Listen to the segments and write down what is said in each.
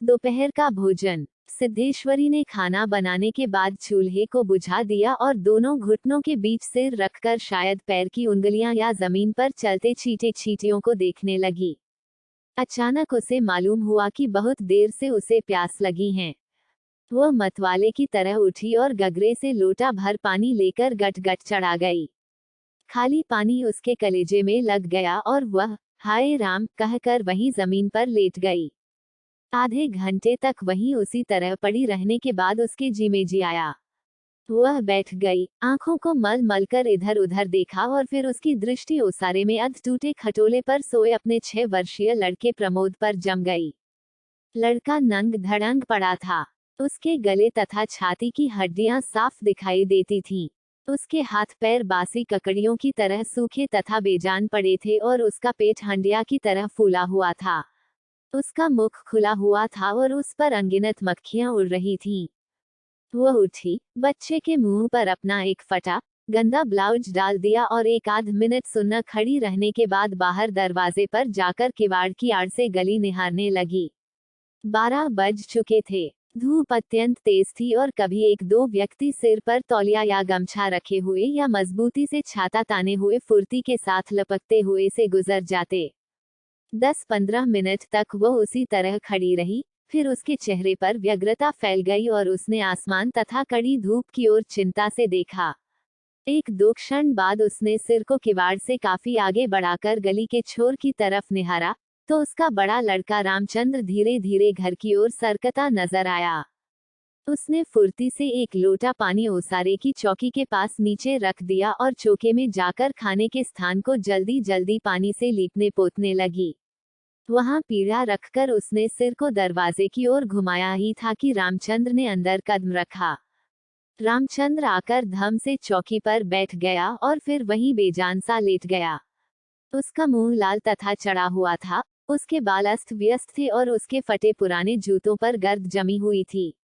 दोपहर का भोजन। सिद्धेश्वरी ने खाना बनाने के बाद चूल्हे को बुझा दिया और दोनों घुटनों के बीच सिर रखकर शायद पैर की उंगलियां या जमीन पर चलते छींटे छींटियों को देखने लगी। अचानक उसे मालूम हुआ कि बहुत देर से उसे प्यास लगी है। वह मतवाले की तरह उठी और गगरे से लोटा भर पानी लेकर गट-गट चढ़ा गई। खाली पानी उसके कलेजे में लग गया और वह हाय राम कहकर वहीं जमीन पर लेट गई। आधे घंटे तक वहीं उसी तरह पड़ी रहने के बाद उसके जी में जी आया। वह बैठ गई, आंखों को मल मल कर इधर उधर देखा और फिर उसकी दृष्टि ओसारे में अध टूटे खटोले पर सोए अपने 6 वर्षीय लड़के प्रमोद पर जम गई। लड़का नंग धड़ंग पड़ा था। उसके गले तथा छाती की हड्डियां साफ दिखाई देती थीं। उसके हाथ पैर बासी ककड़ियों की तरह सूखे तथा बेजान पड़े थे और उसका पेट हंडिया की तरह फूला हुआ था। उसका मुख खुला हुआ था और उस पर अनगिनत मक्खियां उड़ रही थीं। वह उठी, बच्चे के मुंह पर अपना एक फटा गंदा ब्लाउज डाल दिया और एक आध मिनट सुन्न खड़ी रहने के बाद बाहर दरवाजे पर जाकर किवाड़ की आड़ से गली निहारने लगी। 12 बज चुके थे। धूप अत्यंत तेज थी और कभी एक दो व्यक्ति सिर पर तौलिया या गमछा रखे हुए या मजबूती से छाता ताने हुए फुर्ती के साथ लपकते हुए से गुजर जाते। 10-15 मिनट तक वह उसी तरह खड़ी रही, फिर उसके चेहरे पर व्यग्रता फैल गई और उसने आसमान तथा कड़ी धूप की ओर चिंता से देखा। एक दो क्षण बाद उसने सिर को किवाड़ से काफी आगे बढ़ाकर गली के छोर की तरफ निहारा, तो उसका बड़ा लड़का रामचंद्र धीरे धीरे घर की ओर सरकता नजर आया। उसने फुर्ती से एक लोटा पानी ओसारे की चौकी के पास नीचे रख दिया और चौके में जाकर खाने के स्थान को जल्दी जल्दी पानी से लीपने पोतने लगी। वहां पीढ़ा रखकर उसने सिर को दरवाजे की ओर घुमाया ही था कि रामचंद्र ने अंदर कदम रखा। रामचंद्र आकर धम से चौकी पर बैठ गया और फिर वहीं बेजान सा लेट गया। उसका मुंह लाल तथा चढ़ा हुआ था, उसके बाल अस्त व्यस्त थे और उसके फटे पुराने जूतों पर गर्द जमी हुई थी।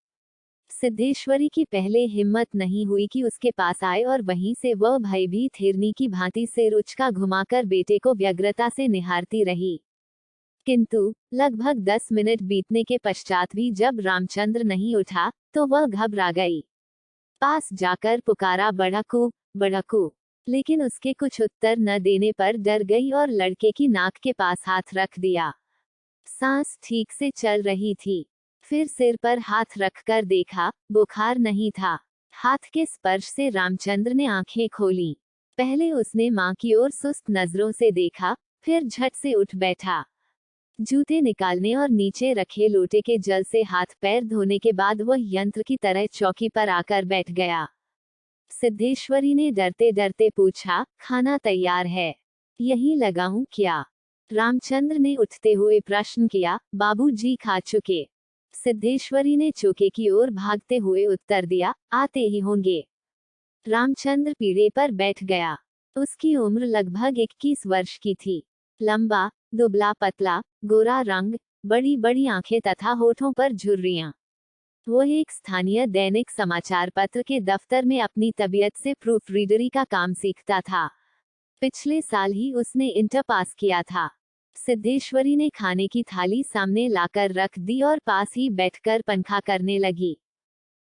सिद्धेश्वरी की पहले हिम्मत नहीं हुई कि उसके पास आए और वहीं से वह भयभीत हिरनी की भांति सिर उचका घुमाकर बेटे को व्यग्रता से निहारती रही। किंतु लगभग 10 मिनट बीतने के पश्चात भी जब रामचंद्र नहीं उठा, तो वह घबरा गई। पास जाकर पुकारा बड़कू बड़कू, लेकिन उसके कुछ उत्तर न देने पर डर गई और लड़के की नाक के पास हाथ रख दिया। सांस ठीक से चल रही थी। फिर सिर पर हाथ रखकर देखा, बुखार नहीं था। हाथ के स्पर्श से रामचंद्र ने आंखें खोलीं। पहले उसने मां की ओर सुस्त नजरों से देखा, फिर झट से उठ बैठा। जूते निकालने और नीचे रखे लोटे के जल से हाथ पैर धोने के बाद वह यंत्र की तरह चौकी पर आकर बैठ गया। सिद्धेश्वरी ने डरते डरते पूछा, खाना तैयार है, यहीं लगाऊं क्या? रामचंद्र ने उठते हुए प्रश्न किया, बाबूजी खा चुके। सिद्धेश्वरी ने चौके की ओर भागते हुए उत्तर दिया, आते ही होंगे। रामचंद्र पीढ़े पर बैठ गया। उसकी उम्र लगभग 21 वर्ष की थी। लंबा, दुबला पतला, गोरा रंग, बड़ी बड़ी आंखें तथा होठों पर झुर्रियां। वह एक स्थानीय दैनिक समाचार पत्र के दफ्तर में अपनी तबीयत से प्रूफ रीडरी का काम सीखता था। पिछले साल ही उसने इंटर पास किया था। सिद्धेश्वरी ने खाने की थाली सामने लाकर रख दी और पास ही बैठकर पंखा करने लगी।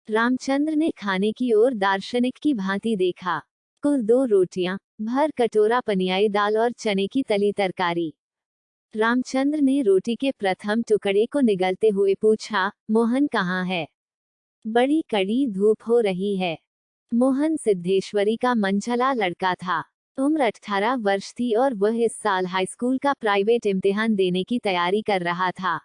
रामचंद्र ने खाने की ओर दार्शनिक की भांति देखा। कुल 2 रोटियां, भर कटोरा पनियाई दाल और चने की तली तरकारी। रामचंद्र ने रोटी के प्रथम टुकड़े को निगलते हुए पूछा, मोहन कहाँ है? बड़ी कड़ी धूप हो रही है। मोहन सिद्धेश्वरी का मंझला लड़का था। उम्र 18 वर्ष थी और वह इस साल हाई स्कूल का प्राइवेट इम्तिहान देने की तैयारी कर रहा था।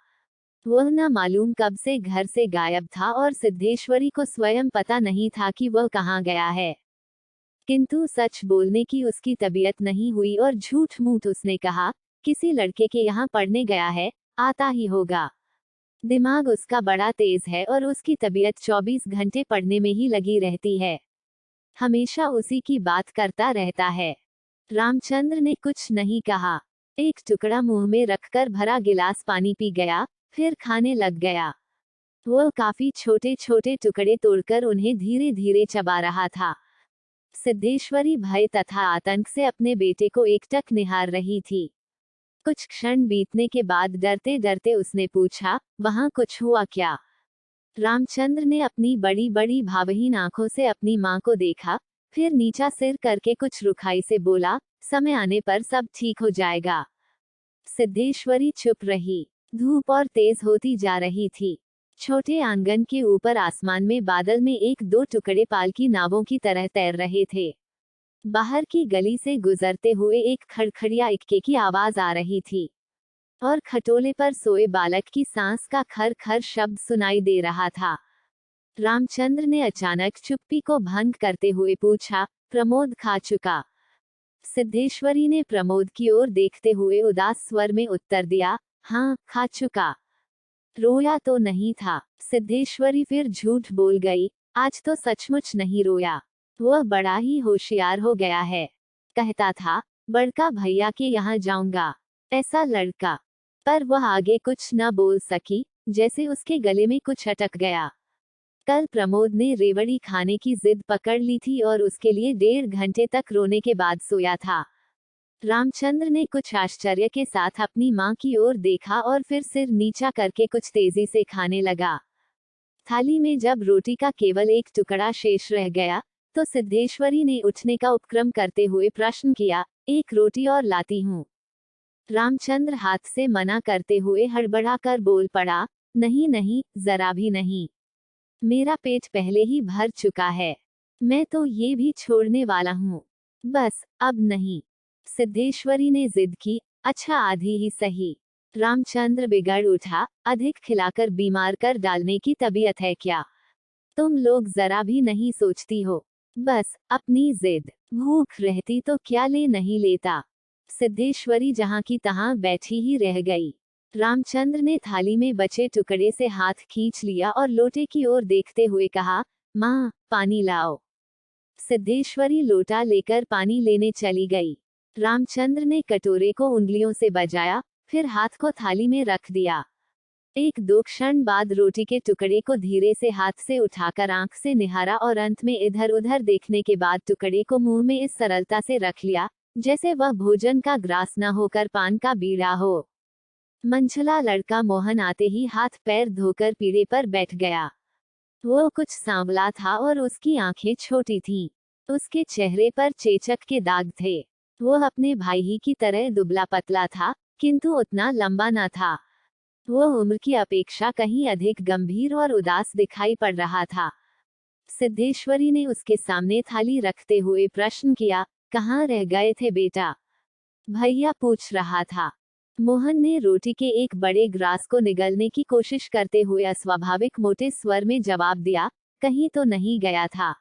वह न मालूम कब से घर से गायब था और सिद्धेश्वरी को स्वयं पता नहीं था कि वह कहाँ गया है। किंतु सच बोलने की उसकी तबीयत नहीं हुई और झूठ मूठ उसने कहा, किसी लड़के के यहाँ पढ़ने गया है, आता ही होगा। दिमाग उसका बड़ा तेज है और उसकी तबीयत 24 घंटे पढ़ने में ही लगी रहती है। हमेशा उसी की बात करता रहता है। रामचंद्र ने कुछ नहीं कहा। एक टुकड़ा मुंह में रखकर भरा गिलास पानी पी गया, फिर खाने लग गया। वह काफी छोटे छोटे टुकड़े तोड़कर उन्हें धीरे धीरे चबा रहा था। सिद्धेश्वरी भय तथा आतंक से अपने बेटे को एकटक निहार रही थी। कुछ क्षण बीतने के बाद डरते डरते उसने पूछा, वहां कुछ हुआ क्या? रामचंद्र ने अपनी बड़ी बड़ी भावहीन आंखों से अपनी मां को देखा, फिर नीचा सिर करके कुछ रुखाई से बोला, समय आने पर सब ठीक हो जाएगा। सिद्धेश्वरी चुप रही। धूप और तेज होती जा रही थी। छोटे आंगन के ऊपर आसमान में बादल में एक दो टुकड़े पालकी नावों की तरह तैर रहे थे। बाहर की गली से गुजरते हुए एक खड़खड़िया इक्के की आवाज आ रही थी और खटोले पर सोए बालक की सांस का खर खर शब्द सुनाई दे रहा था। रामचंद्र ने अचानक चुप्पी को भंग करते हुए पूछा, प्रमोद खा चुका? सिद्धेश्वरी ने प्रमोद की ओर देखते हुए उदास स्वर में उत्तर दिया, हाँ, खा चुका। रोया तो नहीं था। सिद्धेश्वरी फिर झूठ बोल गई, आज तो सचमुच नहीं रोया। वह बड़ा ही होशियार हो गया है। कहता था, बड़का भैया के यहाँ जाऊंगा। ऐसा लड़का। पर वह आगे कुछ न बोल सकी, जैसे उसके गले में कुछ अटक गया। कल प्रमोद ने रेवड़ी खाने की जिद पकड़ ली थी और उसके लिए 1.5 घंटे तक रोने के बाद सोया था। रामचंद्र ने कुछ आश्चर्य के साथ अपनी मां की ओर देखा और फिर सिर नीचा करके कुछ तेजी से खाने लगा। थाली में जब रोटी का केवल एक टुकड़ा शेष रह गया, तो सिद्धेश्वरी ने उठने का उपक्रम करते हुए प्रश्न किया, एक रोटी और लाती हूँ। रामचंद्र हाथ से मना करते हुए हड़बड़ाकर बोल पड़ा, नहीं नहीं, जरा भी नहीं। मेरा पेट पहले ही भर चुका है। मैं तो ये भी छोड़ने वाला हूँ। बस, अब नहीं। सिद्धेश्वरी ने जिद की, अच्छा आधी ही सही। रामचंद्र बिगड़ उठा, अधिक खिलाकर बीमार कर डालने की तबीयत है क्या? तुम लोग जरा भी नहीं सोचती हो। बस, अपनी जिद। भूख रहती तो क्या ले नहीं लेता। सिद्धेश्वरी जहां की तहां बैठी ही रह गई। रामचंद्र ने थाली में बचे टुकड़े से हाथ खींच लिया और लोटे की ओर देखते हुए कहा, माँ, पानी लाओ। सिद्धेश्वरी लोटा लेकर पानी लेने चली गई। रामचंद्र ने कटोरे को उंगलियों से बजाया, फिर हाथ को थाली में रख दिया। एक दो क्षण बाद रोटी के टुकड़े को धीरे से हाथ से उठाकर आंख से निहारा और अंत में इधर उधर देखने के बाद टुकड़े को मुंह में इस सरलता से रख लिया, जैसे वह भोजन का ग्रास न होकर पान का बीड़ा हो। मंझला लड़का मोहन आते ही हाथ पैर धोकर पीढ़े पर बैठ गया। वो कुछ सांवला था और उसकी आंखें छोटी थीं। उसके चेहरे पर चेचक के दाग थे। वो अपने भाई ही की तरह दुबला पतला था, किंतु उतना लंबा न था। वो उम्र की अपेक्षा कहीं अधिक गंभीर और उदास दिखाई पड़ रहा था। सिद्धेश्वरी ने उसके सामने थाली रखते हुए प्रश्न किया, कहाँ रह गए थे बेटा? भैया पूछ रहा था। मोहन ने रोटी के एक बड़े ग्रास को निगलने की कोशिश करते हुए अस्वाभाविक मोटे स्वर में जवाब दिया, कहीं तो नहीं गया था।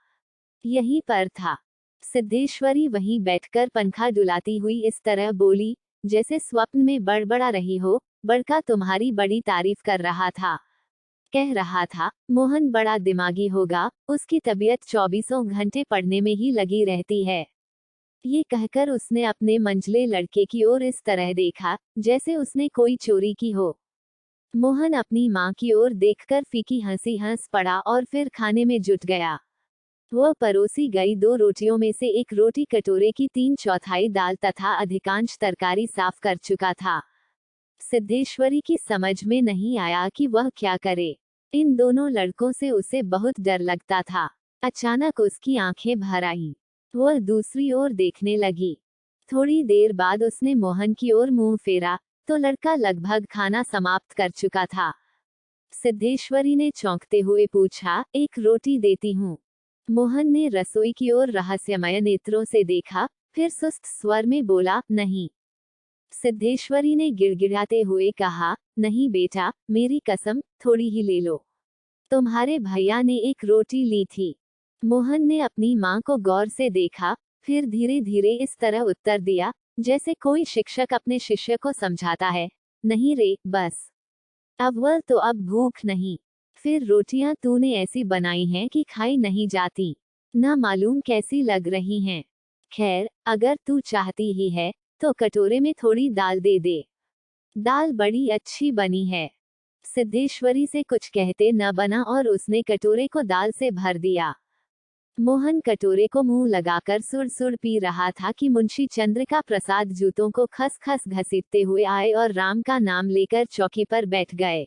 यहीं पर था। सिद्धेश्वरी वहीं बैठकर पंखा डुलाती हुई इस तरह बोली, जैसे स्वप्न में बड़बड़ा रही हो, बड़का तुम्हारी बड़ी तारीफ कर रहा था। कह रहा था, मोहन बड़ा दिमागी होगा, उसकी तबीयत 24 घंटे पढ़ने में ही लगी रहती है। ये कहकर उसने अपने मंझले लड़के की ओर इस तरह देखा, जैसे उसने कोई चोरी की हो। मोहन अपनी मां की ओर देखकर फीकी हंसी हंस पड़ा और फिर खाने में जुट गया। वह परोसी गई 2 रोटियों में से एक रोटी कटोरे की 3/4 दाल तथा अधिकांश तरकारी साफ कर चुका था। सिद्धेश्वरी की समझ में नहीं आया कि वह क्या करे। इन दोनों लड़कों से उसे बहुत डर लगता था। अचानक उसकी आंखें भर आईं। वह दूसरी ओर देखने लगी। थोड़ी देर बाद उसने मोहन की ओर मुंह फेरा, तो लड़का लगभग खाना समाप्त कर चुका था। सिद्धेश्वरी ने चौंकते हुए पूछा, एक रोटी देती हूँ? मोहन ने रसोई की ओर रहस्यमय नेत्रों से देखा, फिर सुस्त स्वर में बोला, नहीं। सिद्धेश्वरी ने गिड़गिड़ाते हुए कहा, नहीं बेटा, मेरी कसम, थोड़ी ही ले लो। तुम्हारे भैया ने एक रोटी ली थी। मोहन ने अपनी मां को गौर से देखा, फिर धीरे धीरे इस तरह उत्तर दिया, जैसे कोई शिक्षक अपने शिष्य को समझाता है, नहीं रे, बस। अव्वल तो अब भूख नहीं। फिर रोटियां तूने ऐसी बनाई हैं कि खाई नहीं जाती। ना मालूम कैसी लग रही हैं। खैर, अगर तू चाहती ही है, तो कटोरे में थोड़ी दाल दे दे। दाल बड़ी अच्छी बनी है। सिद्धेश्वरी से कुछ कहते न बना और उसने कटोरे को दाल से भर दिया। मोहन कटोरे को मुंह लगाकर सुड़ सुड़ पी रहा था कि मुंशी चंद्रिका प्रसाद जूतों को खस खस घसीटते हुए आए और राम का नाम लेकर चौकी पर बैठ गए।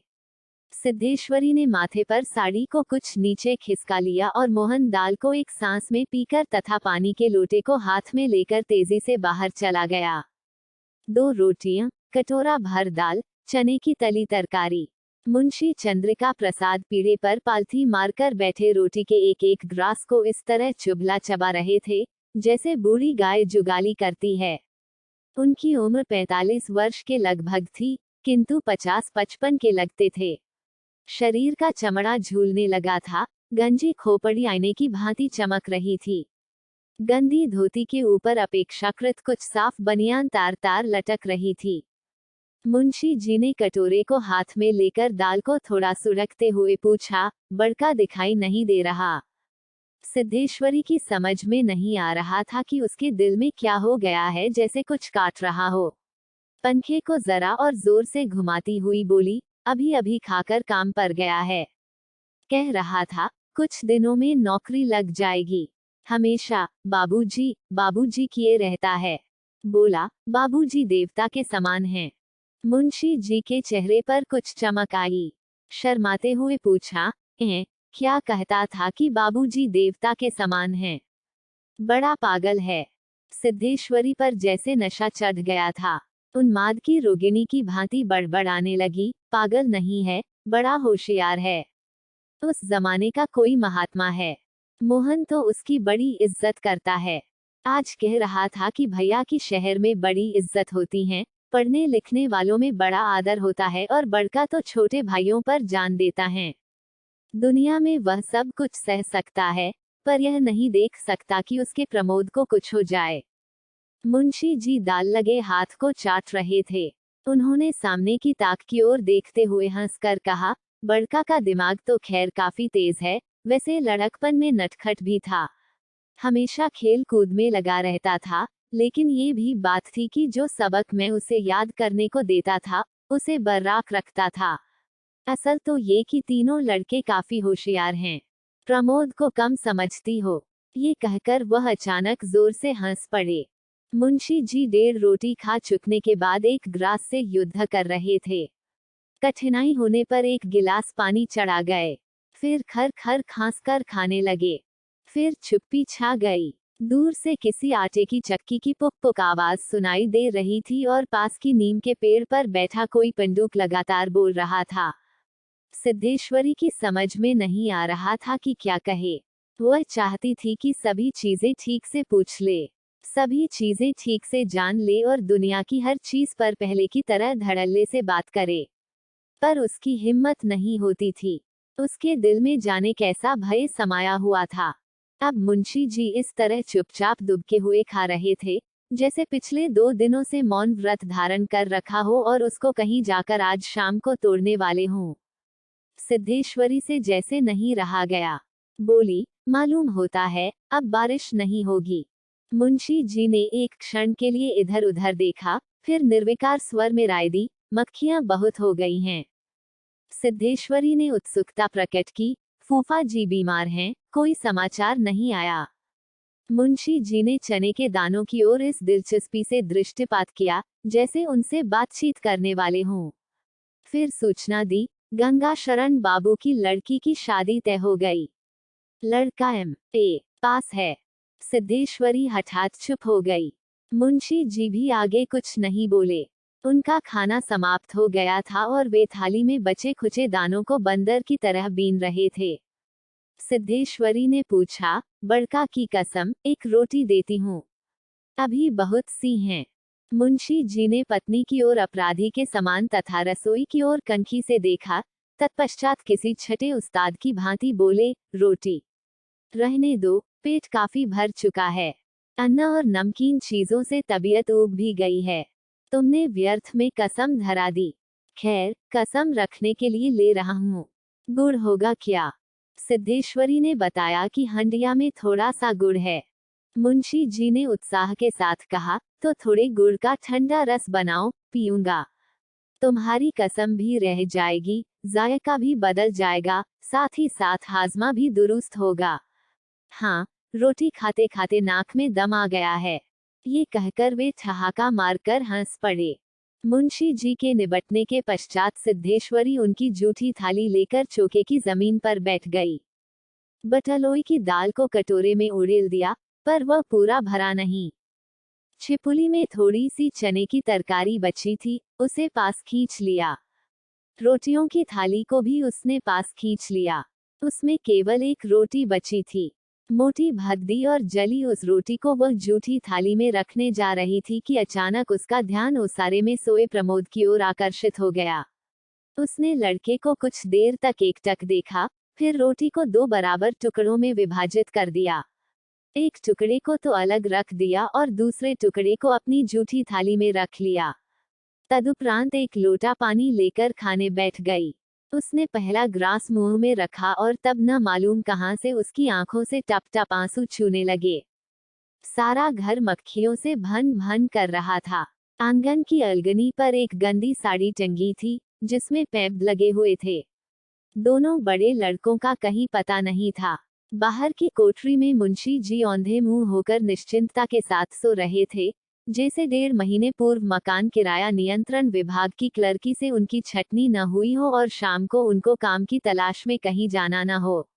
सिद्धेश्वरी ने माथे पर साड़ी को कुछ नीचे खिसका लिया और मोहन दाल को एक सांस में पीकर तथा पानी के लोटे को हाथ में लेकर तेजी से बाहर चला गया। 2 रोटियां, कटोरा भर दाल, चने की तली तरकारी। मुंशी चंद्रिका प्रसाद पीढ़े पर पालथी मारकर बैठे रोटी के एक एक ग्रास को इस तरह चुभला चबा रहे थे जैसे बूढ़ी गाय जुगाली करती है। उनकी उम्र 45 वर्ष के लगभग थी, किंतु 50-55 के लगते थे। शरीर का चमड़ा झूलने लगा था, गंजी खोपड़ी आईने की भांति चमक रही थी। गंदी धोती के ऊपर अपेक्षाकृत कुछ साफ बनियान तार तार लटक रही थी। मुंशी जी ने कटोरे को हाथ में लेकर दाल को थोड़ा सुड़कते हुए पूछा, बड़का दिखाई नहीं दे रहा। सिद्धेश्वरी की समझ में नहीं आ रहा था कि उसके दिल में क्या हो गया है, जैसे कुछ काट रहा हो। पंखे को जरा और जोर से घुमाती हुई बोली, अभी अभी खाकर काम पर गया है। कह रहा था कुछ दिनों में नौकरी लग जाएगी। हमेशा बाबूजी किए रहता है। बोला, बाबूजी देवता के समान हैं। मुंशी जी के चेहरे पर कुछ चमक आई। शर्माते हुए पूछा, क्या कहता था कि बाबूजी देवता के समान हैं? बड़ा पागल है। सिद्धेश्वरी पर जैसे नशा चढ़ गया था। उन्माद की रोगिणी की भांति बड़बड़ाने लगी, पागल नहीं है, बड़ा होशियार है। उस जमाने का कोई महात्मा है। मोहन तो उसकी बड़ी इज्जत करता है। आज कह रहा था कि भैया की शहर में बड़ी इज्जत होती है, पढ़ने लिखने वालों में बड़ा आदर होता है और बड़का तो छोटे भाइयों पर जान देता है। दुनिया में वह सब कुछ सह सकता है, पर यह नहीं देख सकता कि उसके प्रमोद को कुछ हो जाए। मुंशी जी दाल लगे हाथ को चाट रहे थे। उन्होंने सामने की ताक की ओर देखते हुए हंसकर कहा, बड़का का दिमाग तो खैर काफी तेज है, वैसे लड़कपन में नटखट भी था। हमेशा खेल कूद में लगा रहता था, लेकिन ये भी बात थी कि जो सबक मैं उसे याद करने को देता था, उसे बर्राक रखता था। असल तो ये कि तीनों लड़के काफी होशियार हैं। प्रमोद को कम समझती हो। ये कहकर वह अचानक जोर से हंस पड़े। मुंशी जी 1.5 रोटी खा चुकने के बाद एक ग्रास से युद्ध कर रहे थे। कठिनाई होने पर एक गिलास पानी चढ़ा गए। फिर खर खर खांसकर खाने लगे। फिर चुप्पी छा गई। दूर से किसी आटे की चक्की की पुक पुक आवाज सुनाई दे रही थी और पास की नीम के पेड़ पर बैठा कोई पंडूक लगातार बोल रहा था। सिद्धेश्वरी की समझ में नहीं आ रहा था कि क्या कहे। वह चाहती थी कि सभी चीजें ठीक से पूछ ले, सभी चीजें ठीक से जान ले और दुनिया की हर चीज पर पहले की तरह धड़ल्ले से बात करे, पर उसकी हिम्मत नहीं होती थी। उसके दिल में जाने कैसा भय समाया हुआ था। अब मुंशी जी इस तरह चुपचाप दुबके हुए खा रहे थे, जैसे पिछले 2 दिनों से मौन व्रत धारण कर रखा हो और उसको कहीं जाकर आज शाम को तोड़ने वाले हों। सिद्धेश्वरी से जैसे नहीं रहा गया। बोली, मालूम होता है अब बारिश नहीं होगी। मुंशी जी ने एक क्षण के लिए इधर उधर देखा, फिर निर्विकार स्वर में राय दी, मक्खियां बहुत हो गई हैं। सिद्धेश्वरी ने उत्सुकता प्रकट की, फूफा जी बीमार हैं, कोई समाचार नहीं आया। मुंशी जी ने चने के दानों की ओर इस दिलचस्पी से दृष्टिपात किया, जैसे उनसे बातचीत करने वाले हों। फिर सूचना दी, गंगा शरण बाबू की लड़की की शादी तय हो गई। लड़का M.A. पास है। सिद्धेश्वरी हठात चुप हो गई। मुंशी जी भी आगे कुछ नहीं बोले। उनका खाना समाप्त हो गया था और वे थाली में बचे खुचे दानों को बंदर की तरह बीन रहे थे। सिद्धेश्वरी ने पूछा, बड़का की कसम, एक रोटी देती हूँ, अभी बहुत सी हैं। मुंशी जी ने पत्नी की ओर अपराधी के समान तथा रसोई की ओर कनखी से देखा, तत्पश्चात किसी छठे उस्ताद की भांति बोले, रोटी रहने दो, पेट काफी भर चुका है। अन्न और नमकीन चीजों से तबीयत ऊब भी गई है। तुमने व्यर्थ में कसम धरा दी। खैर, कसम रखने के लिए ले रहा हूँ। गुड़ होगा क्या? सिद्धेश्वरी ने बताया कि हंडिया में थोड़ा सा गुड़ है। मुंशी जी ने उत्साह के साथ कहा, तो थोड़े गुड़ का ठंडा रस बनाओ, पीऊंगा। तुम्हारी कसम भी रह जाएगी, जायका भी बदल जाएगा, साथ ही साथ हाजमा भी दुरुस्त होगा। हाँ, रोटी खाते खाते नाक में दम आ गया है। ये कहकर वे ठहाका मारकर हंस पड़े। मुंशी जी के निबटने के पश्चात सिद्धेश्वरी उनकी जूठी थाली लेकर चौके की जमीन पर बैठ गई। बटलोई की दाल को कटोरे में उड़ेल दिया, पर वह पूरा भरा नहीं। छिपुली में थोड़ी सी चने की तरकारी बची थी, उसे पास खींच लिया। रोटियों की थाली को भी उसने पास खींच लिया। उसमें केवल एक रोटी बची थी। मोटी भद्दी और जली उस रोटी को वह जूठी थाली में रखने जा रही थी कि अचानक उसका ध्यान ओसारे में सोए प्रमोद की ओर आकर्षित हो गया। उसने लड़के को कुछ देर तक एकटक देखा, फिर रोटी को 2 बराबर टुकड़ों में विभाजित कर दिया। एक टुकड़े को तो अलग रख दिया और दूसरे टुकड़े को अपनी जूठी थाली में रख लिया। तदुपरांत एक लोटा पानी लेकर खाने बैठ गई। उसने पहला ग्रास मुंह में रखा और तब न मालूम कहां से उसकी आंखों से टप टप आंसू छूने लगे। सारा घर मक्खियों से भन भन कर रहा था। आंगन की अलगनी पर एक गंदी साड़ी टंगी थी, जिसमें पैब लगे हुए थे। दोनों बड़े लड़कों का कहीं पता नहीं था। बाहर की कोठरी में मुंशी जी औंधे मुंह होकर निश्चिंतता के साथ सो रहे थे, जैसे 1.5 महीने पूर्व मकान किराया नियंत्रण विभाग की क्लर्की से उनकी छटनी न हुई हो और शाम को उनको काम की तलाश में कहीं जाना न हो।